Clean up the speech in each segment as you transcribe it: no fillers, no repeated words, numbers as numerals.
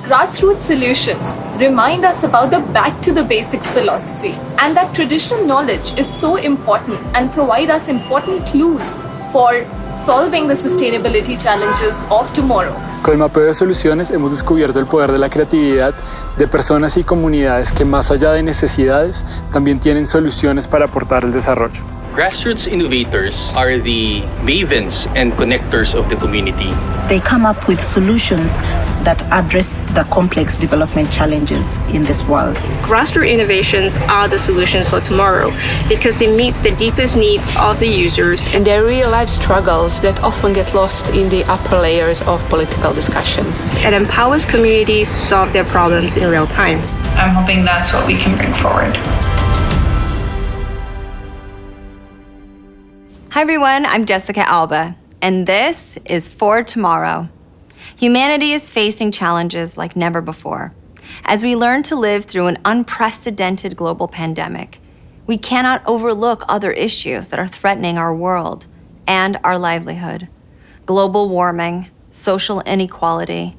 Grassroots solutions remind us about the back to the basics philosophy, and that traditional knowledge is so important and provide us important clues for solving the sustainability challenges of tomorrow. Con el mapeo de soluciones hemos descubierto el poder de la creatividad de personas y comunidades que más allá de necesidades también tienen soluciones para aportar al desarrollo. Grassroots innovators are the mavens and connectors of the community. They come up with solutions that address the complex development challenges in this world. Grassroots innovations are the solutions for tomorrow because it meets the deepest needs of the users and their real-life struggles that often get lost in the upper layers of political discussion. It empowers communities to solve their problems in real time. I'm hoping that's what we can bring forward. Hi everyone, I'm Jessica Alba, and this is For Tomorrow. Humanity is facing challenges like never before. As we learn to live through an unprecedented global pandemic, we cannot overlook other issues that are threatening our world and our livelihood. Global warming, social inequality,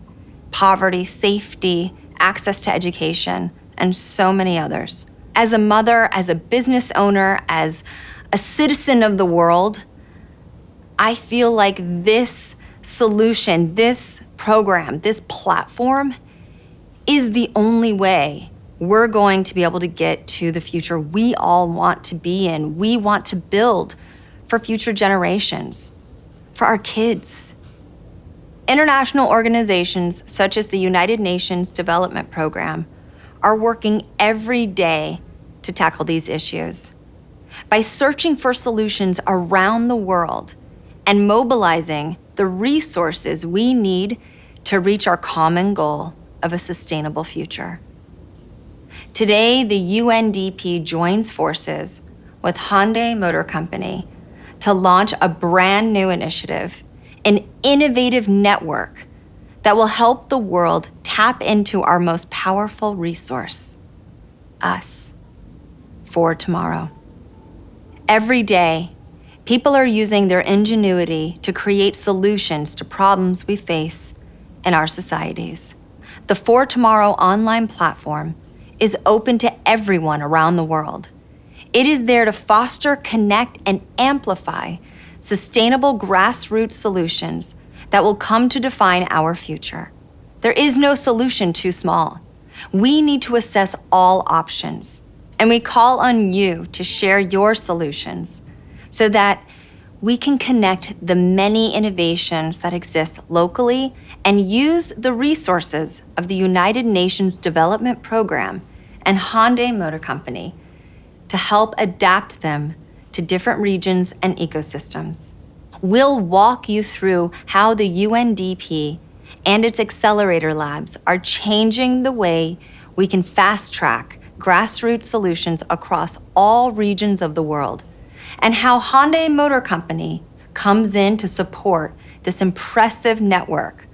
poverty, safety, access to education, and so many others. As a mother, as a business owner, as a citizen of the world, I feel like this solution, this program, this platform is the only way we're going to be able to get to the future we all want to be in. We want to build for future generations, for our kids. International organizations such as the United Nations Development Program are working every day to tackle these issues. By searching for solutions around the world and mobilizing the resources we need to reach our common goal of a sustainable future. Today, the UNDP joins forces with Hyundai Motor Company to launch a brand new initiative, an innovative network that will help the world tap into our most powerful resource, us, for tomorrow. Every day, people are using their ingenuity to create solutions to problems we face in our societies. The For Tomorrow online platform is open to everyone around the world. It is there to foster, connect, and amplify sustainable grassroots solutions that will come to define our future. There is no solution too small. We need to assess all options. And we call on you to share your solutions so that we can connect the many innovations that exist locally and use the resources of the United Nations Development Program and Hyundai Motor Company to help adapt them to different regions and ecosystems. We'll walk you through how the UNDP and its Accelerator labs are changing the way we can fast-track grassroots solutions across all regions of the world, and how Hyundai Motor Company comes in to support this impressive network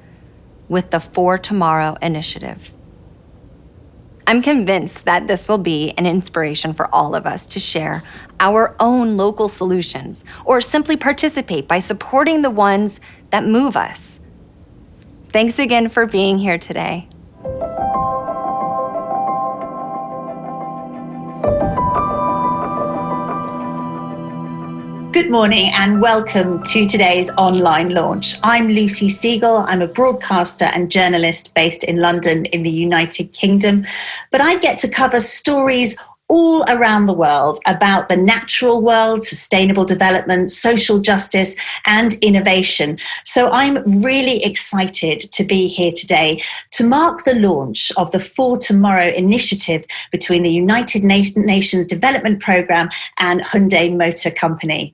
with the For Tomorrow initiative. I'm convinced that this will be an inspiration for all of us to share our own local solutions or simply participate by supporting the ones that move us. Thanks again for being here today. Good morning and welcome to today's online launch. I'm Lucy Siegle. I'm a broadcaster and journalist based in London in the United Kingdom, but I get to cover stories all around the world about the natural world, sustainable development, social justice, and innovation. So I'm really excited to be here today to mark the launch of the For Tomorrow initiative between the United Nations Development Programme and Hyundai Motor Company.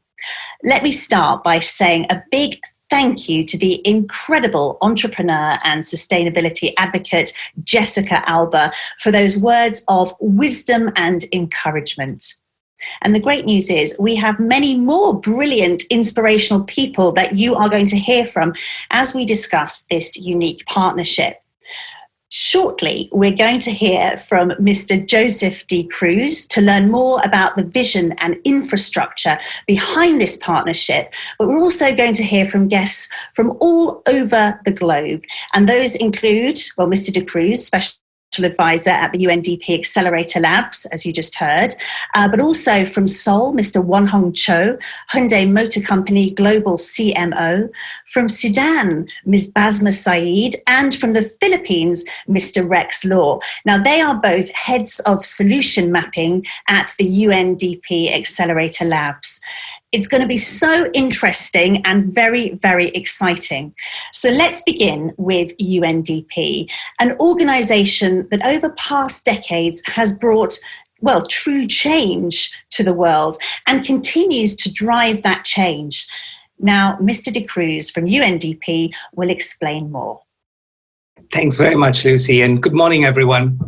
Let me start by saying a big thank you to the incredible entrepreneur and sustainability advocate, Jessica Alba, for those words of wisdom and encouragement. And the great news is we have many more brilliant, inspirational people that you are going to hear from as we discuss this unique partnership. Shortly, we're going to hear from Mr. Joseph de Cruz to learn more about the vision and infrastructure behind this partnership. But we're also going to hear from guests from all over the globe. And those include, well, Mr. de Cruz, Special Advisor at the UNDP Accelerator Labs, as you just heard, but also from Seoul, Mr. Wonhong Cho, Hyundai Motor Company Global CMO, from Sudan, Ms. Basma Saeed, and from the Philippines, Mr. Rex Law. Now, they are both heads of solution mapping at the UNDP Accelerator Labs. It's going to be so interesting and very, very exciting. So let's begin with UNDP, an organisation that over past decades has brought, well, true change to the world and continues to drive that change. Now, Mr. de Cruz from UNDP will explain more. Thanks very much, Lucy, and good morning, everyone.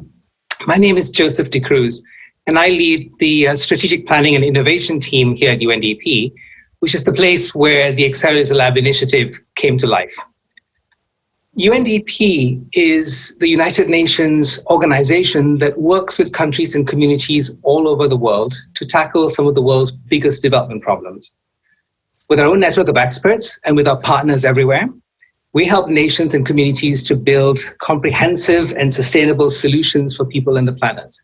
My name is Joseph de Cruz, and I lead the Strategic Planning and Innovation team here at UNDP, which is the place where the Accelerator Lab initiative came to life. UNDP is the United Nations organization that works with countries and communities all over the world to tackle some of the world's biggest development problems. With our own network of experts and with our partners everywhere, we help nations and communities to build comprehensive and sustainable solutions for people and the planet.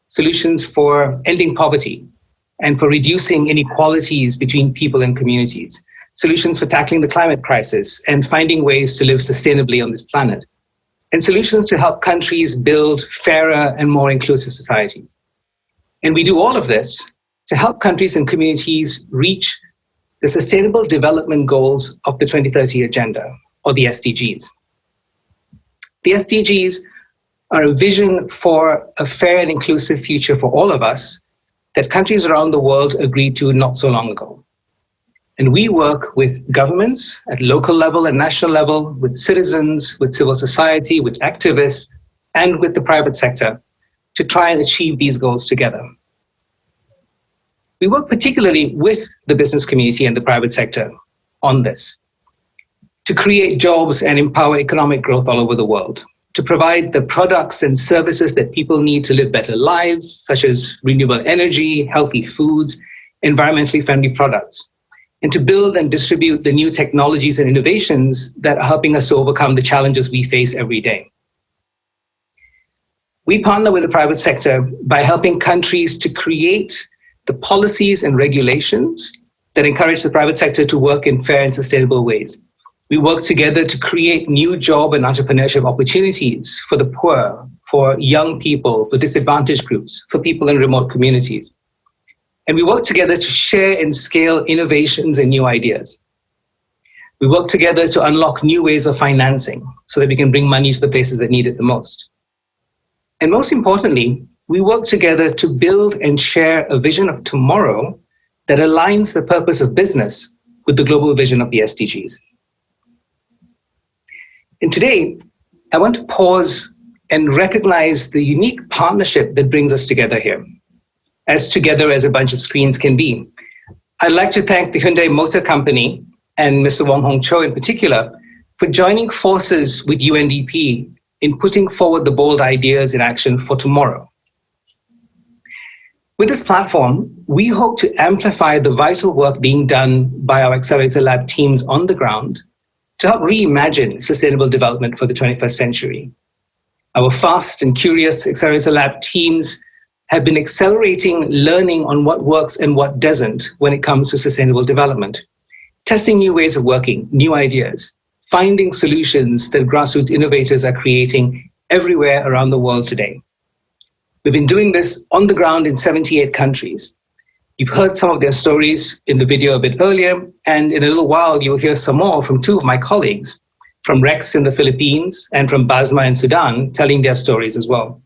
Solutions for ending poverty and for reducing inequalities between people and communities. Solutions for tackling the climate crisis and finding ways to live sustainably on this planet. And solutions to help countries build fairer and more inclusive societies. And we do all of this to help countries and communities reach the Sustainable Development Goals of the 2030 Agenda, or the SDGs. The SDGs are a vision for a fair and inclusive future for all of us that countries around the world agreed to not so long ago. And we work with governments at local level and national level, with citizens, with civil society, with activists, and with the private sector to try and achieve these goals together. We work particularly with the business community and the private sector on this, to create jobs and empower economic growth all over the world, to provide the products and services that people need to live better lives, such as renewable energy, healthy foods, environmentally friendly products, and to build and distribute the new technologies and innovations that are helping us to overcome the challenges we face every day. We partner with the private sector by helping countries to create the policies and regulations that encourage the private sector to work in fair and sustainable ways. We work together to create new job and entrepreneurship opportunities for the poor, for young people, for disadvantaged groups, for people in remote communities. And we work together to share and scale innovations and new ideas. We work together to unlock new ways of financing so that we can bring money to the places that need it the most. And most importantly, we work together to build and share a vision of tomorrow that aligns the purpose of business with the global vision of the SDGs. And today, I want to pause and recognize the unique partnership that brings us together here, as together as a bunch of screens can be. I'd like to thank the Hyundai Motor Company and Mr. Wonhong Cho in particular for joining forces with UNDP in putting forward the bold ideas in action for tomorrow. With this platform, we hope to amplify the vital work being done by our Accelerator Lab teams on the ground to help reimagine sustainable development for the 21st century. Our fast and curious Accelerator Lab teams have been accelerating learning on what works and what doesn't when it comes to sustainable development, testing new ways of working, new ideas, finding solutions that grassroots innovators are creating everywhere around the world today. We've been doing this on the ground in 78 countries. You've heard some of their stories in the video a bit earlier, and in a little while, you'll hear some more from two of my colleagues, from Rex in the Philippines and from Basma in Sudan, telling their stories as well.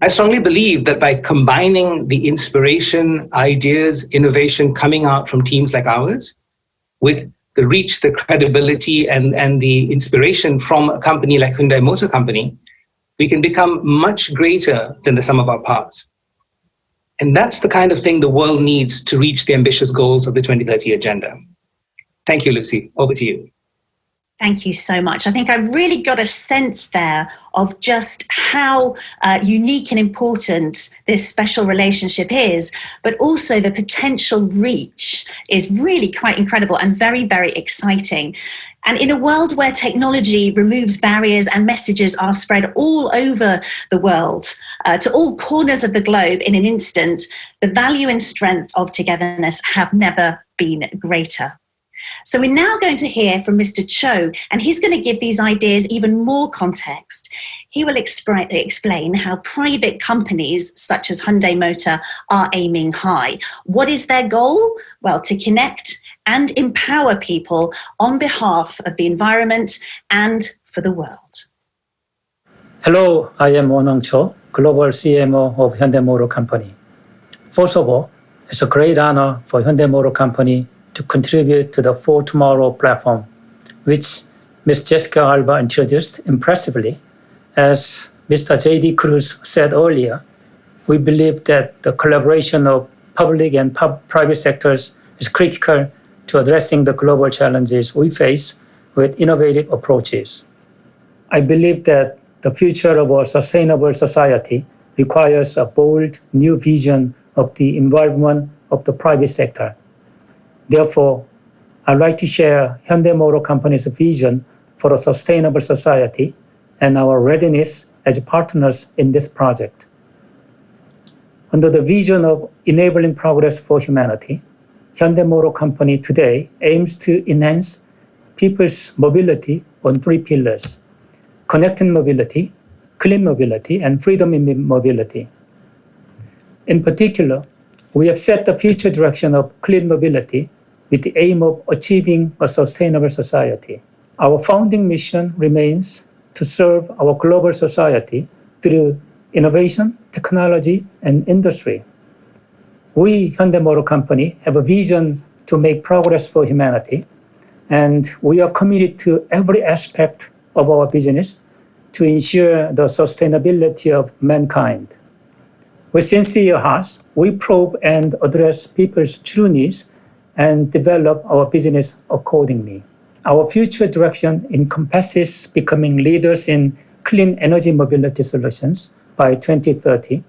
I strongly believe that by combining the inspiration, ideas, innovation coming out from teams like ours with the reach, the credibility, and the inspiration from a company like Hyundai Motor Company, we can become much greater than the sum of our parts. And that's the kind of thing the world needs to reach the ambitious goals of the 2030 Agenda. Thank you, Lucy. Over to you. Thank you so much. I think I really got a sense there of just how unique and important this special relationship is, but also the potential reach is really quite incredible and very, very exciting. And in a world where technology removes barriers and messages are spread all over the world, to all corners of the globe in an instant, the value and strength of togetherness have never been greater. So we're now going to hear from Mr. Cho, and he's going to give these ideas even more context. He will explain how private companies such as Hyundai Motor are aiming high. What is their goal? Well, to connect and empower people on behalf of the environment and for the world. Hello, I am Wonhong Cho, Global CMO of Hyundai Motor Company. First of all, it's a great honor for Hyundai Motor Company to contribute to the For Tomorrow platform, which Ms. Jessica Alba introduced impressively. As Mr. J.D. Cruz said earlier, we believe that the collaboration of public and private sectors is critical to addressing the global challenges we face with innovative approaches. I believe that the future of a sustainable society requires a bold new vision of the involvement of the private sector. Therefore, I'd like to share Hyundai Motor Company's vision for a sustainable society and our readiness as partners in this project. Under the vision of enabling progress for humanity, Hyundai Motor Company today aims to enhance people's mobility on three pillars: connected mobility, clean mobility, and freedom in mobility. In particular, we have set the future direction of clean mobility with the aim of achieving a sustainable society. Our founding mission remains to serve our global society through innovation, technology, and industry. We, Hyundai Motor Company, have a vision to make progress for humanity, and we are committed to every aspect of our business to ensure the sustainability of mankind. With sincere hearts, we probe and address people's true needs and develop our business accordingly. Our future direction encompasses becoming leaders in clean energy mobility solutions by 2030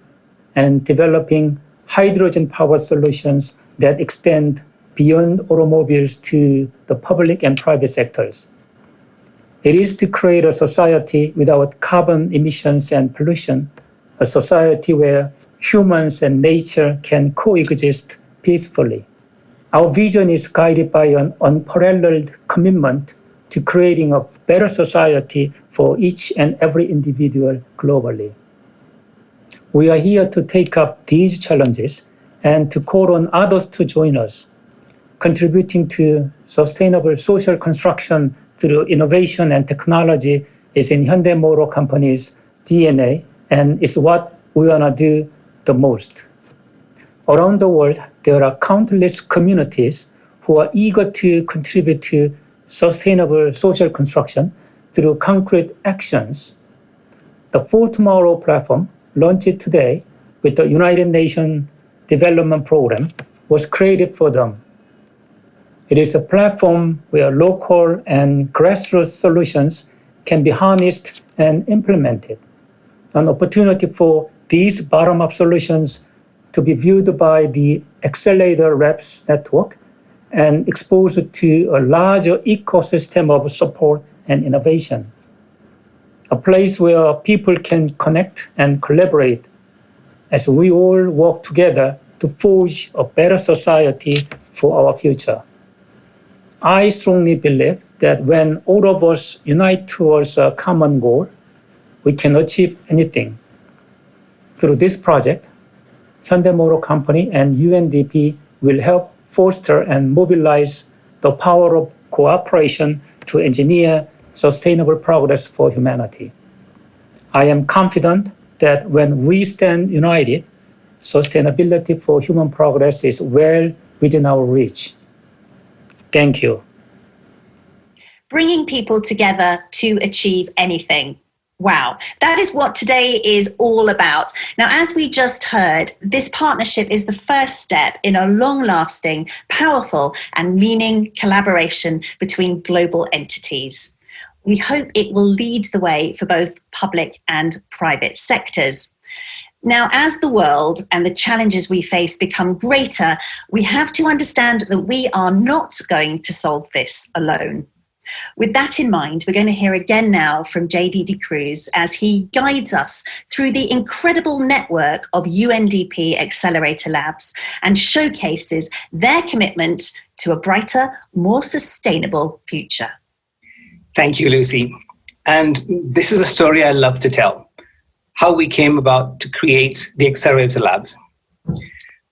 and developing hydrogen-powered solutions that extend beyond automobiles to the public and private sectors. It is to create a society without carbon emissions and pollution, a society where humans and nature can coexist peacefully. Our vision is guided by an unparalleled commitment to creating a better society for each and every individual globally. We are here to take up these challenges and to call on others to join us. Contributing to sustainable social construction through innovation and technology is in Hyundai Motor Company's DNA and is what we want to do the most. Around the world, there are countless communities who are eager to contribute to sustainable social construction through concrete actions. The For Tomorrow platform, launched today with the United Nations Development Program, was created for them. It is a platform where local and grassroots solutions can be harnessed and implemented, an opportunity for these bottom-up solutions to be viewed by the Accelerator reps network and exposed to a larger ecosystem of support and innovation. A place where people can connect and collaborate as we all work together to forge a better society for our future. I strongly believe that when all of us unite towards a common goal, we can achieve anything. Through this project, Hyundai Motor Company and UNDP will help foster and mobilize the power of cooperation to engineer sustainable progress for humanity. I am confident that when we stand united, sustainability for human progress is well within our reach. Thank you. Bringing people together to achieve anything. Wow, that is what today is all about. Now, as we just heard, this partnership is the first step in a long-lasting, powerful and meaning collaboration between global entities. We hope it will lead the way for both public and private sectors. Now, as the world and the challenges we face become greater, we have to understand that we are not going to solve this alone. With that in mind, we're going to hear again now from JD de Cruz as he guides us through the incredible network of UNDP Accelerator Labs and showcases their commitment to a brighter, more sustainable future. Thank you, Lucy. And this is a story I love to tell, how we came about to create the Accelerator Labs.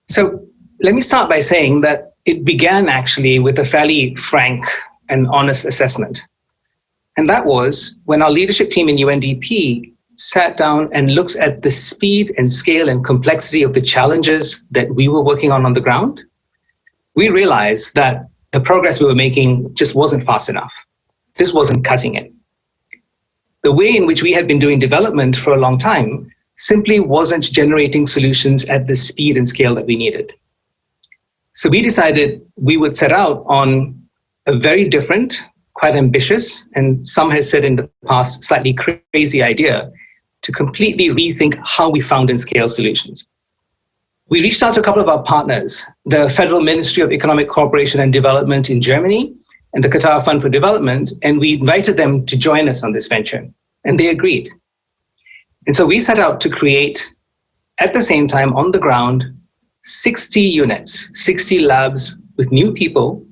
So let me start by saying that it began actually with a fairly frank and honest assessment. And that was when our leadership team in UNDP sat down and looked at the speed and scale and complexity of the challenges that we were working on the ground. We realized that the progress we were making just wasn't fast enough. This wasn't cutting it. The way in which we had been doing development for a long time simply wasn't generating solutions at the speed and scale that we needed. So we decided we would set out on a very different, quite ambitious, and some have said in the past, slightly crazy idea to completely rethink how we found and scale solutions. We reached out to a couple of our partners, the Federal Ministry of Economic Cooperation and Development in Germany and the Qatar Fund for Development, and we invited them to join us on this venture, and they agreed. And so we set out to create, at the same time, on the ground, 60 units, 60 labs with new people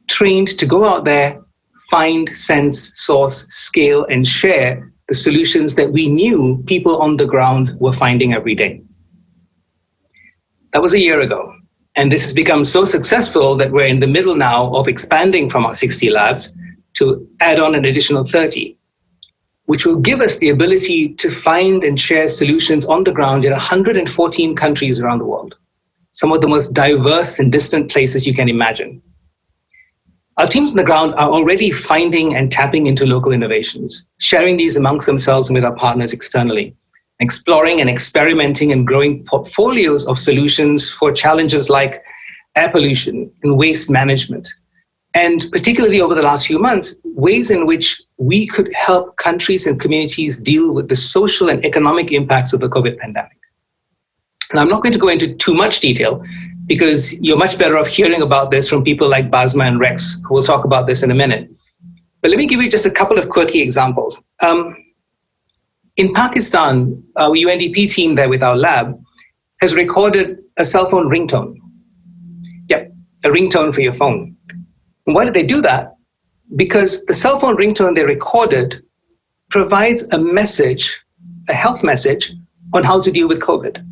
trained to go out there, find, sense, source, scale, and share the solutions that we knew people on the ground were finding every day. That was a year ago. And this has become so successful that we're in the middle now of expanding from our 60 labs to add on an additional 30, which will give us the ability to find and share solutions on the ground in 114 countries around the world, some of the most diverse and distant places you can imagine. Our teams on the ground are already finding and tapping into local innovations, sharing these amongst themselves and with our partners externally, exploring and experimenting and growing portfolios of solutions for challenges like air pollution and waste management. And particularly over the last few months, ways in which we could help countries and communities deal with the social and economic impacts of the COVID pandemic. And I'm not going to go into too much detail because you're much better off hearing about this from people like Basma and Rex, who will talk about this in a minute. But let me give you just a couple of quirky examples. In Pakistan, our UNDP team there with our lab has recorded a cell phone ringtone. Yep, a ringtone for your phone. And why did they do that? Because the cell phone ringtone they recorded provides a message, a health message, on how to deal with COVID.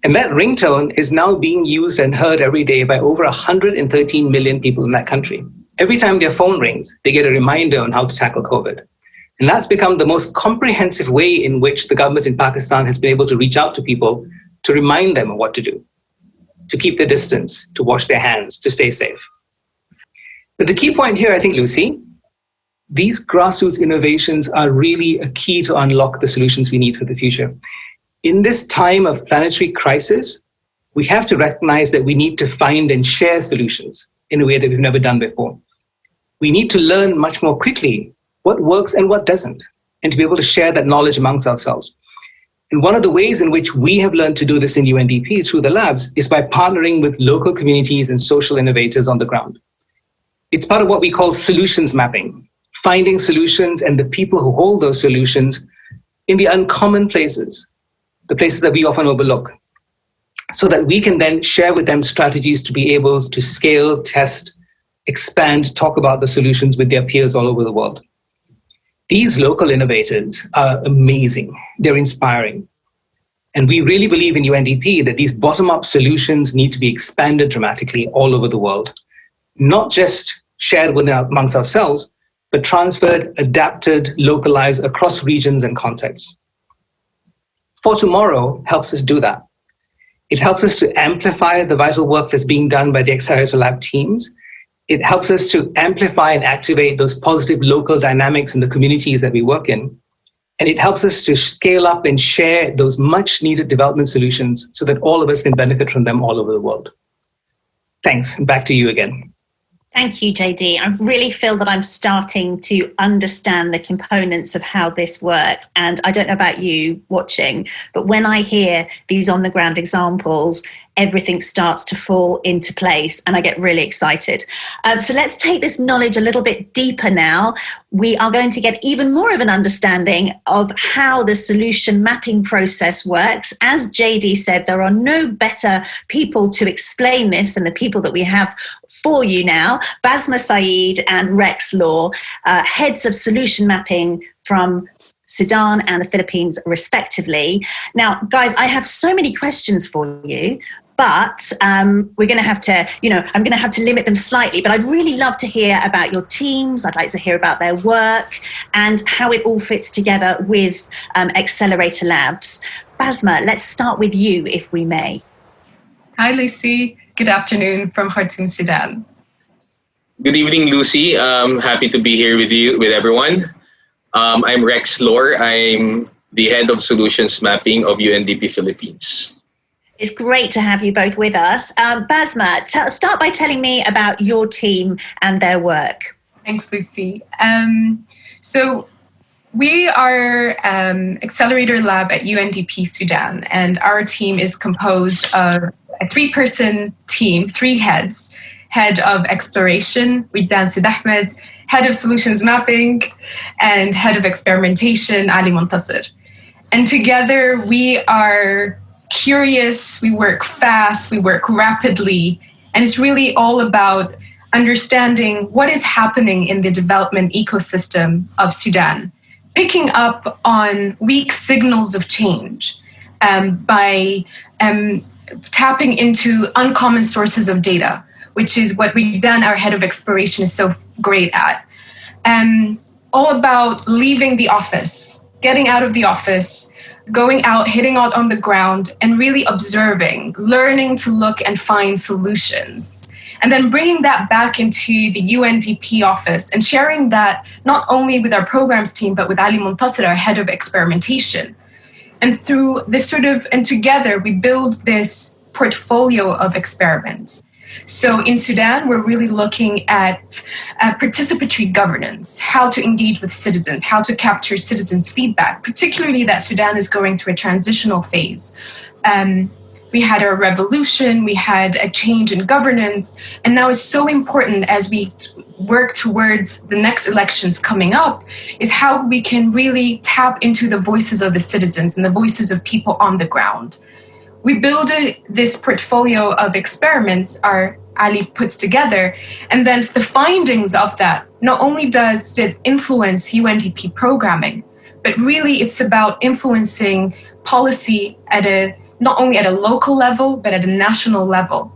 And that ringtone is now being used and heard every day by over 113 million people in that country. Every time their phone rings, they get a reminder on how to tackle COVID. And that's become the most comprehensive way in which the government in Pakistan has been able to reach out to people to remind them of what to do, to keep their distance, to wash their hands, to stay safe. But the key point here, I think, Lucy, these grassroots innovations are really a key to unlock the solutions we need for the future. In this time of planetary crisis, we have to recognize that we need to find and share solutions in a way that we've never done before. We need to learn much more quickly what works and what doesn't, and to be able to share that knowledge amongst ourselves. And one of the ways in which we have learned to do this in UNDP through the labs is by partnering with local communities and social innovators on the ground. It's part of what we call solutions mapping, finding solutions and the people who hold those solutions in the uncommon places, the places that we often overlook, so that we can then share with them strategies to be able to scale, test, expand, talk about the solutions with their peers all over the world. These local innovators are amazing. They're inspiring. And we really believe in UNDP that these bottom-up solutions need to be expanded dramatically all over the world, not just shared amongst ourselves, but transferred, adapted, localized across regions and contexts. For Tomorrow helps us do that. It helps us to amplify the vital work that's being done by the Accelerator Lab teams. It helps us to amplify and activate those positive local dynamics in the communities that we work in. And it helps us to scale up and share those much needed development solutions so that all of us can benefit from them all over the world. Thanks. Back to you again. Thank you, JD. I really feel that I'm starting to understand the components of how this works. And I don't know about you watching, but when I hear these on the ground examples, everything starts to fall into place and I get really excited. So let's take this knowledge a little bit deeper now. We are going to get even more of an understanding of how the solution mapping process works. As JD said, there are no better people to explain this than the people that we have for you now. Basma Saeed and Rex Law, heads of solution mapping from Sudan and the Philippines, respectively. Now, guys, I have so many questions for you, but we're going to have to, I'm going to have to limit them slightly. But I'd really love to hear about your teams. I'd like to hear about their work and how it all fits together with Accelerator Labs. Basma, let's start with you, if we may. Hi, Lucy. Good afternoon from Khartoum, Sudan. Good evening, Lucy. Happy to be here with you, with everyone. I'm Rex Lore. I'm the head of solutions mapping of UNDP Philippines. It's great to have you both with us. Basma, start by telling me about your team and their work. Thanks, Lucy. So we are Accelerator Lab at UNDP Sudan, and our team is composed of a 3-person team, 3 heads. Head of Exploration, Widan Sid Ahmed, Head of Solutions Mapping, and Head of Experimentation, Ali Montasir. And together we are curious, we work fast, we work rapidly, and it's really all about understanding what is happening in the development ecosystem of Sudan, picking up on weak signals of change by tapping into uncommon sources of data, which is what we've done. Our head of exploration is so great at. All about leaving the office, getting out of the office, going out, hitting out on the ground, and really observing, learning to look and find solutions. And then bringing that back into the UNDP office and sharing that not only with our programs team, but with Ali Montasir, our head of experimentation. And through this and together we build this portfolio of experiments. So in Sudan, we're really looking at participatory governance, how to engage with citizens, how to capture citizens' feedback, particularly that Sudan is going through a transitional phase. We had a revolution, we had a change in governance, and now it's so important as we work towards the next elections coming up, is how we can really tap into the voices of the citizens and the voices of people on the ground. We build this portfolio of experiments Ali puts together, and then the findings of that, not only does it influence UNDP programming, but really it's about influencing policy not only at a local level, but at a national level.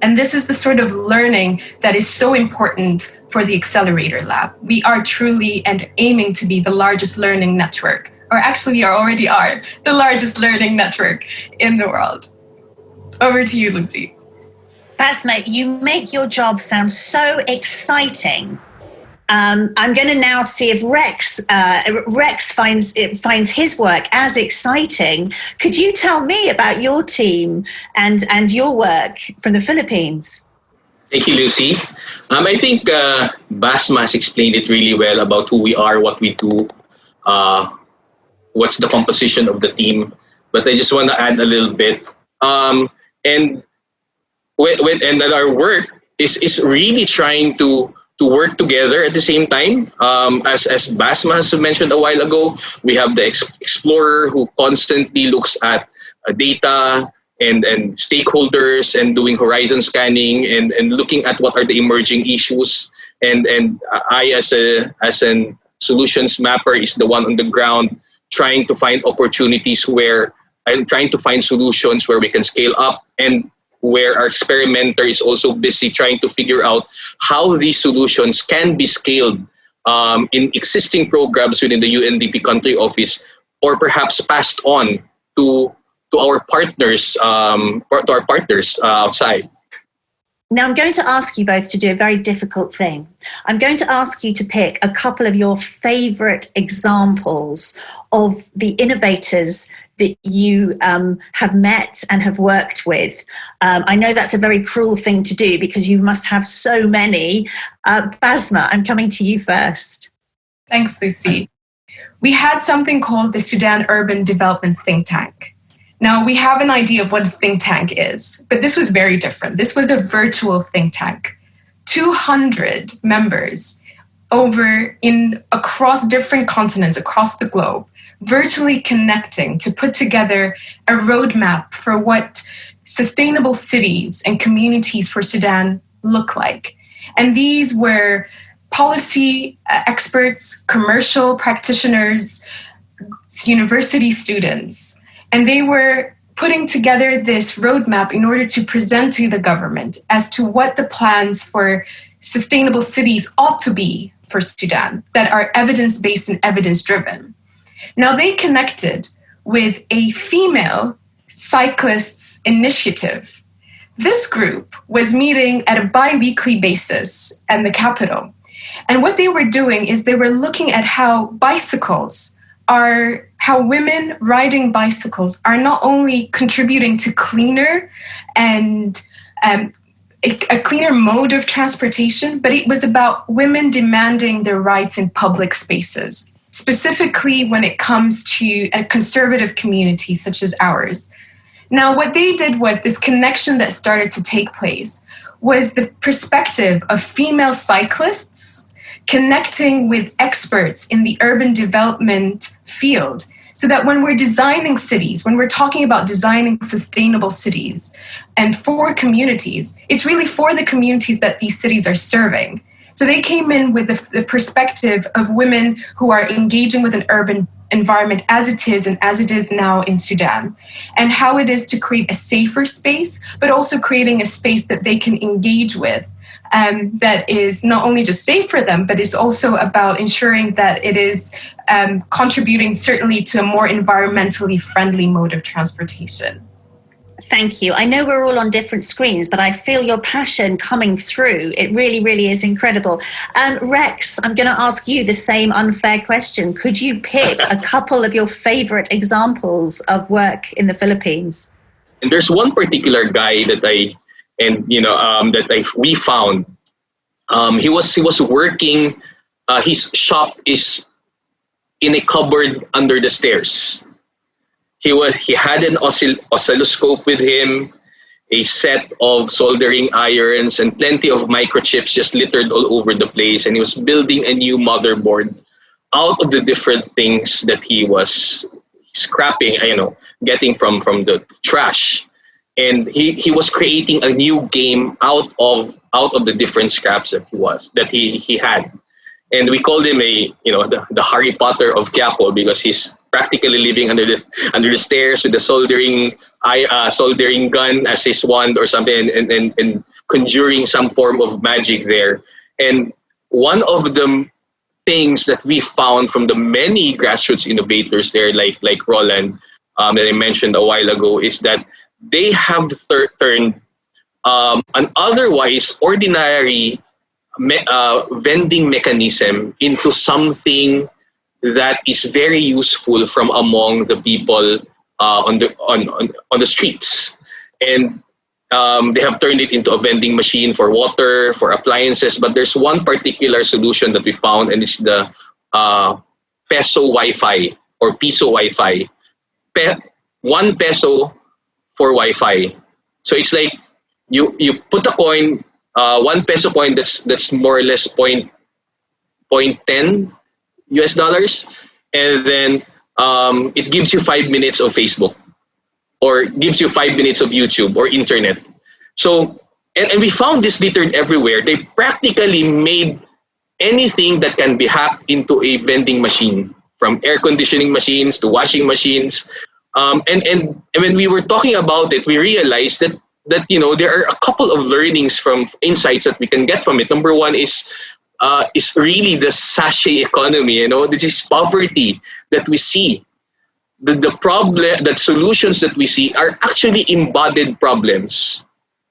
And this is the sort of learning that is so important for the Accelerator Lab. We are truly and aiming to be the largest learning network, or actually we already are the largest learning network in the world. Over to you, Lucy. Basma, you make your job sound so exciting. I'm going to now see if Rex finds his work as exciting. Could you tell me about your team and your work from the Philippines? Thank you, Lucy. I think Basma has explained it really well about who we are, what we do, what's the composition of the team. But I just want to add a little bit. And our work is really trying to work together at the same time. As Basma has mentioned a while ago, we have the explorer who constantly looks at data and stakeholders and doing horizon scanning and looking at what are the emerging issues. And I, as an solutions mapper, is the one on the ground trying to find opportunities where I'm trying to find solutions where we can scale up, and where our experimenter is also busy trying to figure out how these solutions can be scaled in existing programs within the UNDP country office, or perhaps passed on to our partners outside. Now, I'm going to ask you both to do a very difficult thing. I'm going to ask you to pick a couple of your favorite examples of the innovators that you have met and have worked with. I know that's a very cruel thing to do because you must have so many. Basma, I'm coming to you first. Thanks, Lucy. We had something called the Sudan Urban Development Think Tank. Now, we have an idea of what a think tank is, but this was very different. This was a virtual think tank. 200 members across different continents, across the globe, virtually connecting to put together a roadmap for what sustainable cities and communities for Sudan look like. And these were policy experts, commercial practitioners, university students, and they were putting together this roadmap in order to present to the government as to what the plans for sustainable cities ought to be for Sudan that are evidence-based and evidence-driven. Now, they connected with a female cyclists initiative. This group was meeting at a bi-weekly basis in the capital. And what they were doing is they were looking at how women riding bicycles are not only contributing to cleaner and a cleaner mode of transportation, but it was about women demanding their rights in public spaces, specifically when it comes to a conservative community such as ours. Now, what they did was this connection that started to take place was the perspective of female cyclists connecting with experts in the urban development field, so that when we're designing cities, when we're talking about designing sustainable cities and for communities, it's really for the communities that these cities are serving. So they came in with the perspective of women who are engaging with an urban environment as it is and as it is now in Sudan, and how it is to create a safer space, but also creating a space that they can engage with. That is not only just safe for them, but it's also about ensuring that it is contributing certainly to a more environmentally friendly mode of transportation. Thank you. I know we're all on different screens, but I feel your passion coming through. It really, really is incredible. Rex, I'm going to ask you the same unfair question. Could you pick a couple of your favorite examples of work in the Philippines? And there's one particular guy that we found. He was working. His shop is in a cupboard under the stairs. He had an oscilloscope with him, a set of soldering irons, and plenty of microchips just littered all over the place. And he was building a new motherboard out of the different things that he was scrapping, getting from the trash. And he was creating a new game out of the different scraps that he had. And we called him the Harry Potter of Quiapo, because he's practically living under the stairs with the soldering gun as his wand or something, and conjuring some form of magic there. And one of the things that we found from the many grassroots innovators there, like Roland, that I mentioned a while ago, is that they have turned an otherwise ordinary vending mechanism into something that is very useful from among the people on the streets. And they have turned it into a vending machine for water, for appliances. But there's one particular solution that we found, and it's the peso Wi-Fi or piso Wi-Fi. 1 peso for Wi-Fi. So it's like you put a coin, 1 peso coin that's more or less 0.10 US dollars, and then it gives you 5 minutes of Facebook, or gives you 5 minutes of YouTube or internet. So and we found this littered everywhere. They practically made anything that can be hacked into a vending machine, from air conditioning machines to washing machines. And when we were talking about it, we realized that there are a couple of learnings from insights that we can get from it. Number one is really the sachet economy. This is poverty that we see. The problem, that solutions that we see are actually embodied problems.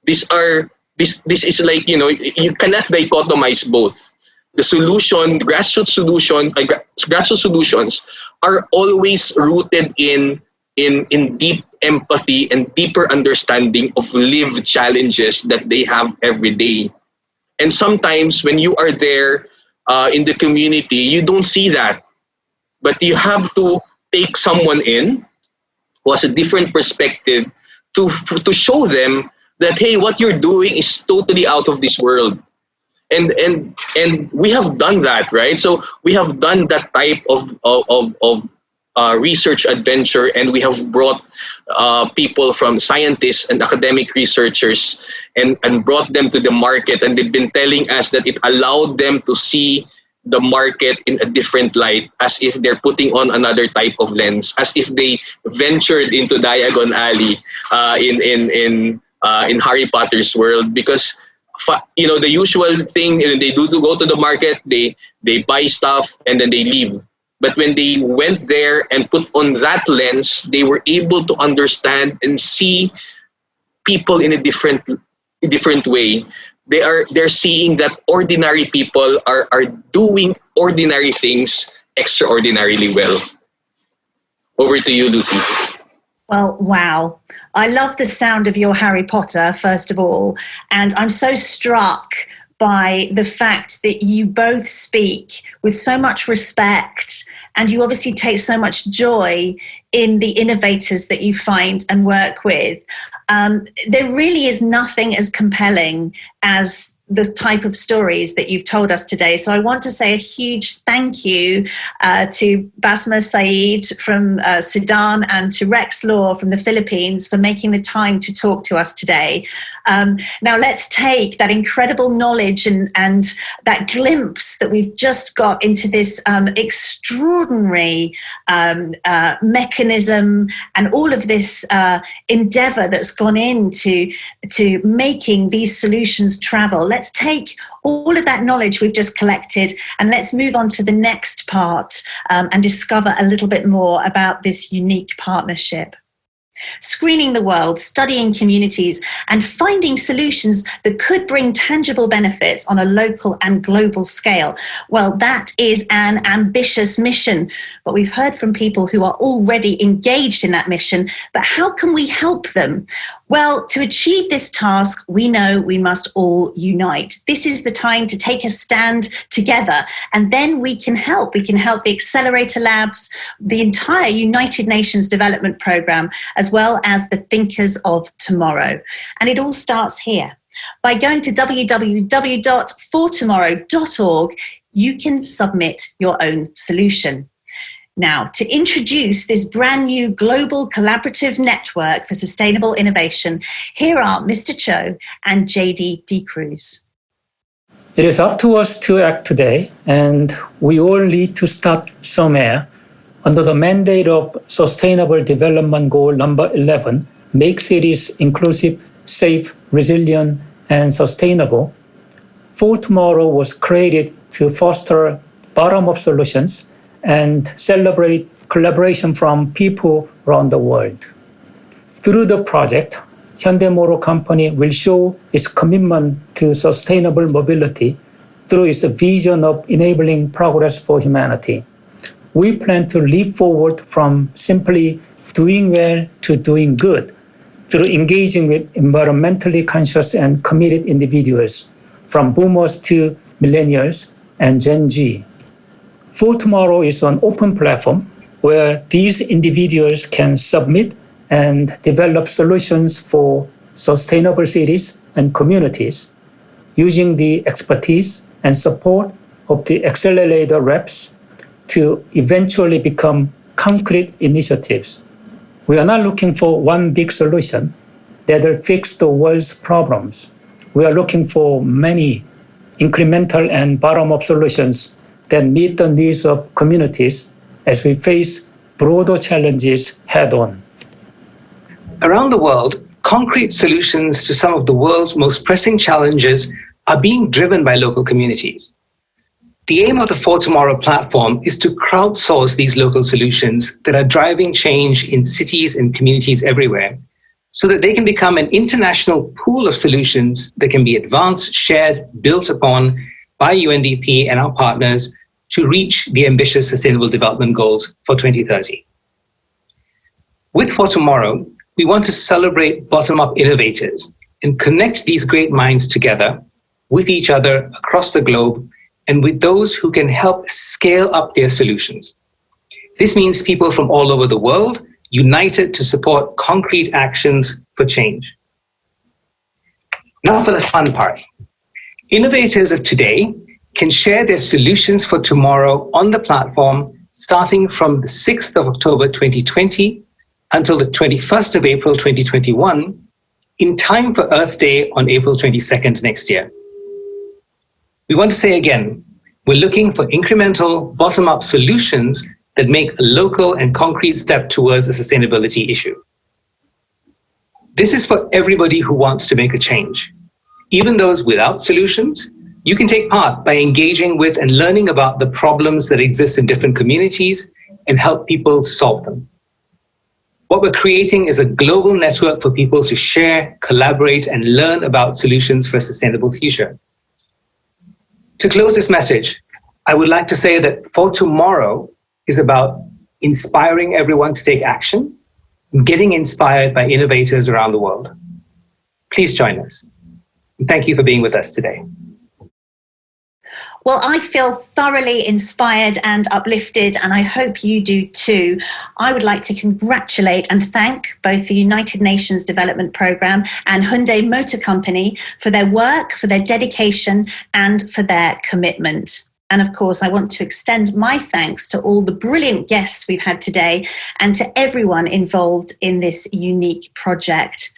These are this is like, you cannot dichotomize both. The solution, grassroots solutions are always rooted in deep empathy and deeper understanding of lived challenges that they have every day. And sometimes when you are there in the community, you don't see that. But you have to take someone in who has a different perspective to show them that, hey, what you're doing is totally out of this world. And we have done that, right? So we have done that type of research adventure, and we have brought people from scientists and academic researchers and brought them to the market, and they've been telling us that it allowed them to see the market in a different light, as if they're putting on another type of lens, as if they ventured into Diagon Alley in Harry Potter's world. Because the usual thing they do to go to the market, they buy stuff and then they leave. But when they went there and put on that lens, they were able to understand and see people in a different way. They're seeing that ordinary people are doing ordinary things extraordinarily well. Over to you, Lucy. Well, wow. I love the sound of your Harry Potter, first of all. And I'm so struck by the fact that you both speak with so much respect, and you obviously take so much joy in the innovators that you find and work with. There really is nothing as compelling as the type of stories that you've told us today. So I want to say a huge thank you to Basma Saeed from Sudan and to Rex Law from the Philippines for making the time to talk to us today. Now let's take that incredible knowledge and that glimpse that we've just got into this extraordinary mechanism and all of this endeavor that's gone into making these solutions travel. Let's take all of that knowledge we've just collected and let's move on to the next part and discover a little bit more about this unique partnership. Screening the world, studying communities, and finding solutions that could bring tangible benefits on a local and global scale. Well, that is an ambitious mission, but we've heard from people who are already engaged in that mission. But how can we help them? Well, to achieve this task, we know we must all unite. This is the time to take a stand together, and then we can help. We can help the Accelerator Labs, the entire United Nations Development Programme, as well as the thinkers of tomorrow. And it all starts here. By going to www.fortomorrow.org, you can submit your own solution. Now, to introduce this brand new global collaborative network for sustainable innovation, here are Mr. Cho and JD De Cruz. It is up to us to act today, and we all need to start somewhere. Under the mandate of Sustainable Development Goal number 11, make cities inclusive, safe, resilient, and sustainable, For Tomorrow was created to foster bottom-up solutions and celebrate collaboration from people around the world. Through the project, Hyundai Motor Company will show its commitment to sustainable mobility through its vision of enabling progress for humanity. We plan to leap forward from simply doing well to doing good through engaging with environmentally conscious and committed individuals, from boomers to millennials and Gen Z. For Tomorrow is an open platform where these individuals can submit and develop solutions for sustainable cities and communities using the expertise and support of the Accelerator reps to eventually become concrete initiatives. We are not looking for one big solution that will fix the world's problems. We are looking for many incremental and bottom-up solutions that meet the needs of communities as we face broader challenges head-on. Around the world, concrete solutions to some of the world's most pressing challenges are being driven by local communities. The aim of the For Tomorrow platform is to crowdsource these local solutions that are driving change in cities and communities everywhere, so that they can become an international pool of solutions that can be advanced, shared, built upon by UNDP and our partners to reach the ambitious Sustainable Development Goals for 2030. With For Tomorrow, we want to celebrate bottom-up innovators and connect these great minds together with each other across the globe and with those who can help scale up their solutions. This means people from all over the world united to support concrete actions for change. Now for the fun part. Innovators of today can share their solutions for tomorrow on the platform starting from the 6th of October 2020 until the 21st of April 2021 in time for Earth Day on April 22nd next year. We want to say again, we're looking for incremental bottom-up solutions that make a local and concrete step towards a sustainability issue. This is for everybody who wants to make a change. Even those without solutions, you can take part by engaging with and learning about the problems that exist in different communities and help people to solve them. What we're creating is a global network for people to share, collaborate, and learn about solutions for a sustainable future. To close this message, I would like to say that For Tomorrow is about inspiring everyone to take action, getting inspired by innovators around the world. Please join us. And thank you for being with us today. Well, I feel thoroughly inspired and uplifted, and I hope you do too. I would like to congratulate and thank both the United Nations Development Programme and Hyundai Motor Company for their work, for their dedication, and for their commitment. And of course, I want to extend my thanks to all the brilliant guests we've had today and to everyone involved in this unique project.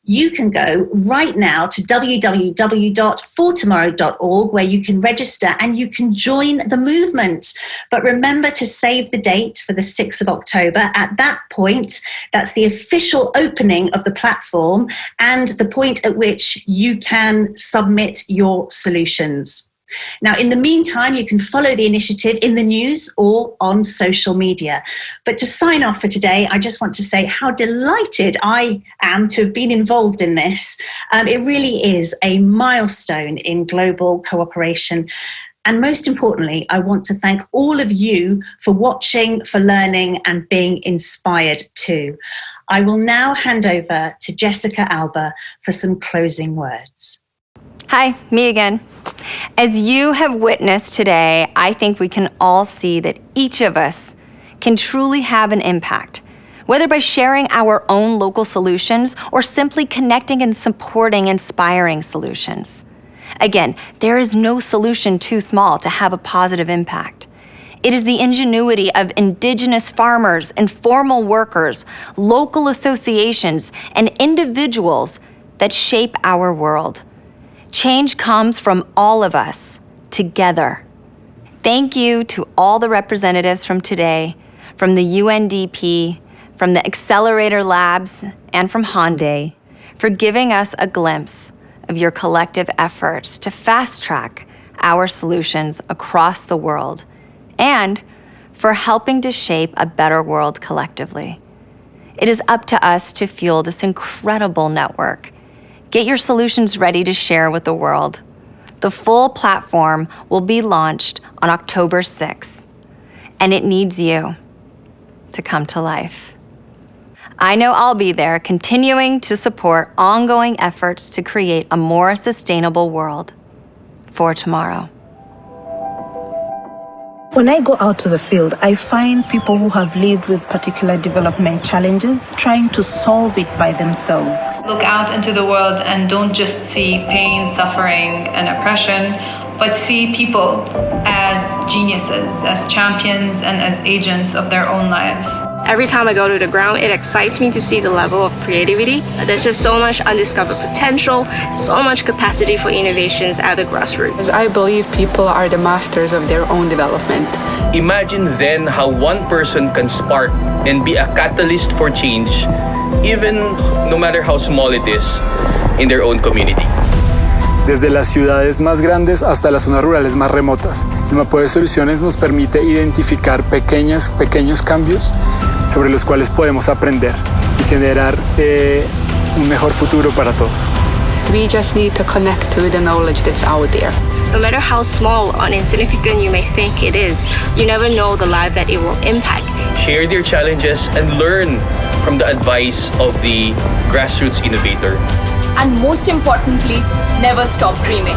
You can go right now to www.fortomorrow.org where you can register and you can join the movement. But remember to save the date for the 6th of October. At that point, that's the official opening of the platform and the point at which you can submit your solutions. Now, in the meantime, you can follow the initiative in the news or on social media. But to sign off for today, I just want to say how delighted I am to have been involved in this. It really is a milestone in global cooperation. And most importantly, I want to thank all of you for watching, for learning, and being inspired too. I will now hand over to Jessica Alba for some closing words. Hi, me again. As you have witnessed today, I think we can all see that each of us can truly have an impact, whether by sharing our own local solutions or simply connecting and supporting inspiring solutions. Again, there is no solution too small to have a positive impact. It is the ingenuity of indigenous farmers, informal workers, local associations, and individuals that shape our world. Change comes from all of us, together. Thank you to all the representatives from today, from the UNDP, from the Accelerator Labs, and from Hyundai, for giving us a glimpse of your collective efforts to fast-track our solutions across the world, and for helping to shape a better world collectively. It is up to us to fuel this incredible network. Get your solutions ready to share with the world. The full platform will be launched on October 6th, and it needs you to come to life. I know I'll be there continuing to support ongoing efforts to create a more sustainable world for tomorrow. When I go out to the field, I find people who have lived with particular development challenges trying to solve it by themselves. Look out into the world and don't just see pain, suffering, and oppression, but see people as geniuses, as champions, and as agents of their own lives. Every time I go to the ground, it excites me to see the level of creativity. There's just so much undiscovered potential, so much capacity for innovations at the grassroots. I believe people are the masters of their own development. Imagine then how one person can spark and be a catalyst for change, even no matter how small it is, in their own community. Desde las ciudades más grandes hasta las zonas rurales más remotas, el mapa de soluciones nos permite identificar pequeños cambios sobre los cuales podemos aprender y generar un mejor futuro para todos. We just need to connect with the knowledge that's out there. No matter how small or insignificant you may think it is, you never know the life that it will impact. Share their challenges and learn from the advice of the grassroots innovator. And most importantly, never stop dreaming.